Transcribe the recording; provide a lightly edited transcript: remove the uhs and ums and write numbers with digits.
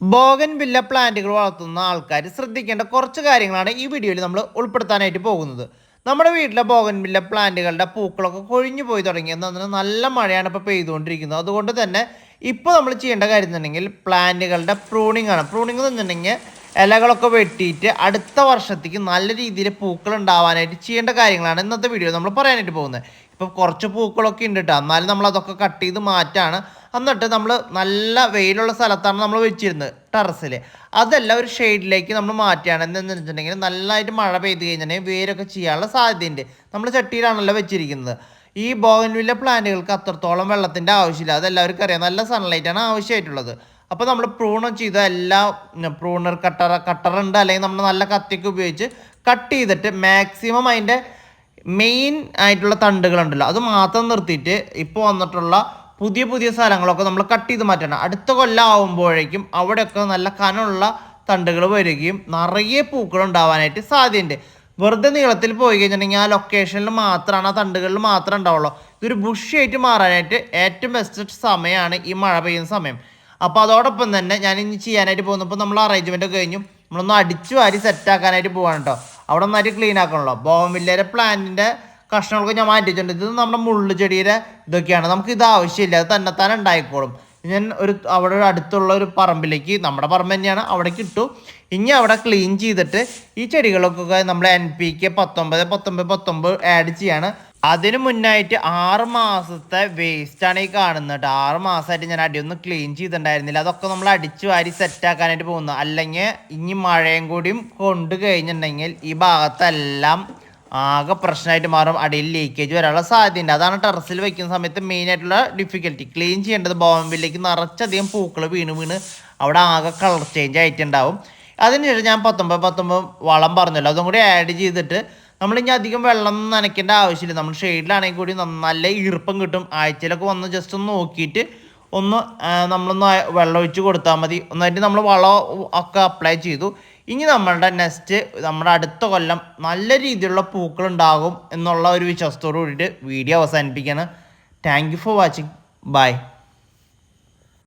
Bougainvillea പ്ലാന്റുകൾ വളർത്തുന്ന ആൾക്കാർ ശ്രദ്ധിക്കേണ്ട കുറച്ച് കാര്യങ്ങളാണ് ഈ വീഡിയോയിൽ നമ്മൾ ഉൾപ്പെടുത്താനായിട്ട് പോകുന്നത്. നമ്മുടെ വീട്ടിലെ ബോഗൻവില്ല പ്ലാന്റുകളുടെ പൂക്കളൊക്കെ കൊഴിഞ്ഞു പോയി തുടങ്ങിയെന്ന് നല്ല മഴയാണ് ഇപ്പോൾ പെയ്തുകൊണ്ടിരിക്കുന്നത്. അതുകൊണ്ട് തന്നെ ഇപ്പോൾ നമ്മൾ ചെയ്യേണ്ട കാര്യം എന്നുണ്ടെങ്കിൽ പ്ലാന്റുകളുടെ പ്രൂണിംഗ് ആണ്. പ്രൂണിംഗ് എന്ന് വെച്ചിട്ടുണ്ടെങ്കിൽ ഇലകളൊക്കെ വെട്ടിയിട്ട് അടുത്ത വർഷത്തേക്ക് നല്ല രീതിയിൽ പൂക്കൾ ഉണ്ടാവാനായിട്ട് ചെയ്യേണ്ട കാര്യങ്ങളാണ് ഇന്നത്തെ വീഡിയോ നമ്മൾ പറയാനായിട്ട് പോകുന്നത്. ഇപ്പോൾ കുറച്ച് പൂക്കളൊക്കെ ഉണ്ട് കേട്ടോ, എന്നാലും നമ്മൾ അതൊക്കെ കട്ട് ചെയ്ത് മാറ്റാണ്. എന്നിട്ട് നമ്മൾ നല്ല വെയിലുള്ള സ്ഥലത്താണ് നമ്മൾ വെച്ചിരുന്നത് ടെറസിൽ. അതല്ല ഒരു ഷെയ്ഡിലേക്ക് നമ്മൾ മാറ്റുകയാണ് എന്ന് വെച്ചിട്ടുണ്ടെങ്കിൽ നല്ലതായിട്ട് മഴ പെയ്ത് കഴിഞ്ഞിട്ടുണ്ടെങ്കിൽ വേരൊക്കെ ചെയ്യാനുള്ള സാധ്യതയുണ്ട്. നമ്മൾ ചട്ടിയിലാണല്ലോ വെച്ചിരിക്കുന്നത്. ഈ ബോഗൻവില്ല പ്ലാന്റുകൾക്ക് അത്രത്തോളം വെള്ളത്തിൻ്റെ ആവശ്യമില്ല, അതെല്ലാവർക്കും അറിയാം. നല്ല സൺലൈറ്റാണ് ആവശ്യമായിട്ടുള്ളത്. അപ്പോൾ നമ്മൾ പ്രൂൺ ചെയ്ത എല്ലാ പ്രൂണർ കട്ടറുണ്ട്, അല്ലെങ്കിൽ നമ്മൾ നല്ല കത്തിക്ക് ഉപയോഗിച്ച് കട്ട് ചെയ്തിട്ട് മാക്സിമം അതിൻ്റെ മെയിൻ ആയിട്ടുള്ള തണ്ടുകളുണ്ടല്ലോ അത് മാത്രം നിർത്തിയിട്ട് ഇപ്പോൾ വന്നിട്ടുള്ള പുതിയ പുതിയ സ്ഥലങ്ങളൊക്കെ നമ്മൾ കട്ട് ചെയ്ത് മാറ്റണം. അടുത്ത കൊല്ലം ആവുമ്പോഴേക്കും അവിടെയൊക്കെ നല്ല കനമുള്ള തണ്ടുകൾ വരികയും നിറയെ പൂക്കൾ ഉണ്ടാവാനായിട്ട് സാധ്യതയുണ്ട്. വെറുതെ നീളത്തിൽ പോയി കഴിഞ്ഞിട്ടുണ്ടെങ്കിൽ ആ ലൊക്കേഷനിൽ മാത്രമാണ്, ആ തണ്ടുകളിൽ മാത്രമേ ഉണ്ടാവുള്ളൂ. ഇതൊരു ബുഷിയായിട്ട് മാറാനായിട്ട് ഏറ്റവും ബെസ്റ്റ് സമയമാണ് ഈ മഴ പെയ്യുന്ന സമയം. അപ്പോൾ അതോടൊപ്പം തന്നെ ഞാൻ ഇനി ചെയ്യാനായിട്ട് പോകുന്നപ്പോൾ നമ്മൾ അറേഞ്ച്മെൻറ്റ് കഴിഞ്ഞു നമ്മളൊന്ന് അടിച്ചു വാരി സെറ്റാക്കാനായിട്ട് പോവാണ് കേട്ടോ. അവിടെ ഒന്നായിട്ട് ക്ലീൻ ആക്കണമല്ലോ. ബോഗൻവില്ലയുടെ പ്ലാന്റിൻ്റെ കഷ്ണങ്ങളൊക്കെ ഞാൻ മാറ്റിയിട്ടുണ്ട്. ഇത് നമ്മുടെ മുള്ളു ചെടിയുടെ ഇതൊക്കെയാണ്, നമുക്ക് ഇത് ആവശ്യമില്ല, അത് തന്നെത്താനെ ഉണ്ടായിക്കോളും. ഞാൻ അവിടെ അടുത്തുള്ള ഒരു പറമ്പിലേക്ക്, നമ്മുടെ പറമ്പ് തന്നെയാണ്, അവിടേക്ക് ഇട്ടു. ഇനി അവിടെ ക്ലീൻ ചെയ്തിട്ട് ഈ ചെടികളൊക്കെ നമ്മൾ NPK 19 ആഡ് ചെയ്യാണ്. അതിന് മുന്നായിട്ട് 6 മാസത്തെ വേസ്റ്റാണ് ഈ കാണുന്നത്. 6 മാസമായിട്ട് ഞാൻ അടിയൊന്ന് ക്ലീൻ ചെയ്തിട്ടുണ്ടായിരുന്നില്ല. അതൊക്കെ നമ്മൾ അടിച്ചു വാരി സെറ്റാക്കാനായിട്ട് പോകുന്നു. അല്ലെങ്കിൽ ഇനി മഴയും കൂടിയും കൊണ്ട് കഴിഞ്ഞിട്ടുണ്ടെങ്കിൽ ഈ ഭാഗത്തെല്ലാം ആകെ പ്രശ്നമായിട്ട് മാറും. അടിയിൽ ലീക്കേജ് വരാനുള്ള സാധ്യതയുണ്ട്. അതാണ് ടെറസിൽ വയ്ക്കുന്ന സമയത്ത് മെയിനായിട്ടുള്ള ഡിഫിക്കൽട്ടി. ക്ലീൻ ചെയ്യേണ്ടത് ബോഗൻവില്ലയ്ക്ക് നിറച്ചധികം പൂക്കൾ വീണ് അവിടെ ആകെ കളർ ചേഞ്ച് ആയിട്ടുണ്ടാവും. അതിനുശേഷം ഞാൻ 19 വളം പറഞ്ഞല്ലോ, അതും കൂടി ആഡ് ചെയ്തിട്ട് നമ്മളിനി അധികം വെള്ളം നനയ്ക്കേണ്ട ആവശ്യമില്ല. നമ്മൾ ഷെയ്ഡിലാണെങ്കിൽ കൂടി നല്ല ഈർപ്പം കിട്ടും. ആഴ്ചയിലൊക്കെ വന്ന് ജസ്റ്റ് ഒന്ന് നോക്കിയിട്ട് നമ്മളൊന്ന് വെള്ളം ഒഴിച്ച് കൊടുത്താൽ മതി. ഒന്നായിട്ട് നമ്മൾ വളം ഒക്കെ അപ്ലൈ ചെയ്തു. ഇനി നമ്മുടെ അടുത്ത കൊല്ലം നല്ല രീതിയിലുള്ള പൂക്കൾ ഉണ്ടാകും എന്നുള്ള ഒരു വിശ്വാസത്തോടു കൂടിയിട്ട് വീഡിയോ അവസാനിപ്പിക്കുകയാണ്. Thank you for watching. By.